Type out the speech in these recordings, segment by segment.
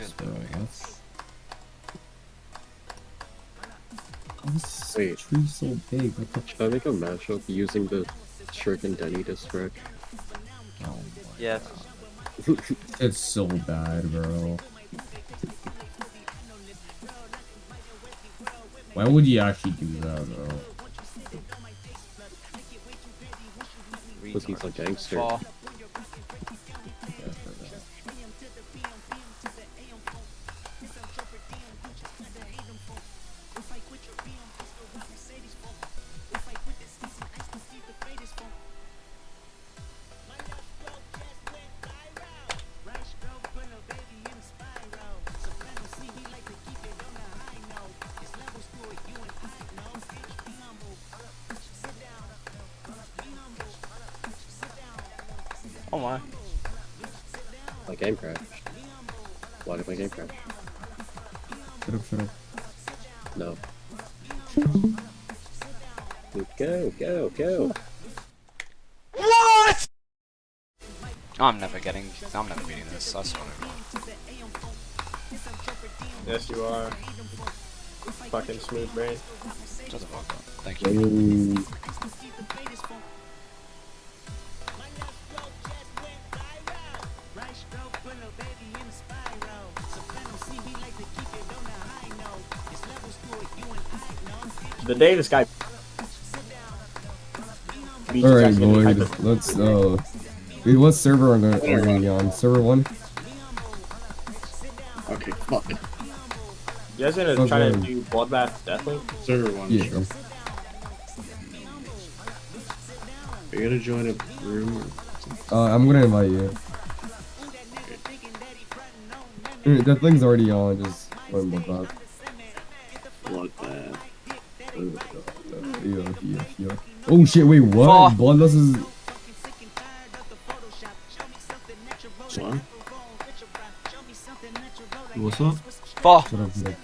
this, bro. That's... Wait, tree so big. What the should I make a mashup using the Shirk and Denny diss track? Oh Yes. it's so bad, bro. Why would you actually do that, bro? Because he's a gangster. Fall. Yeah, for that. Oh my. My game crashed. Why did my game crash? Shut up. No. Go! What? I'm never beating this, I swear. Yes, you are. Fucking smooth brain. Shut the fuck up. Thank you. Ooh. The day this guy. Alright, boys. Let's, wait, what server are gonna be on? Server 1? Okay, fuck it. You guys gonna try to do Bloodbath Deathlink? Server 1, Yeah. sure. Are you gonna join a room? I'm gonna invite you. That thing's already on, just one more back. Bloodbath. Yeah. Oh shit, wait, what? Bloodlust is... What? What's up? Fall. Shut up, bro.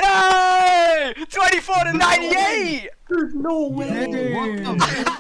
Yay! 24 to 98! No way! Hey. What the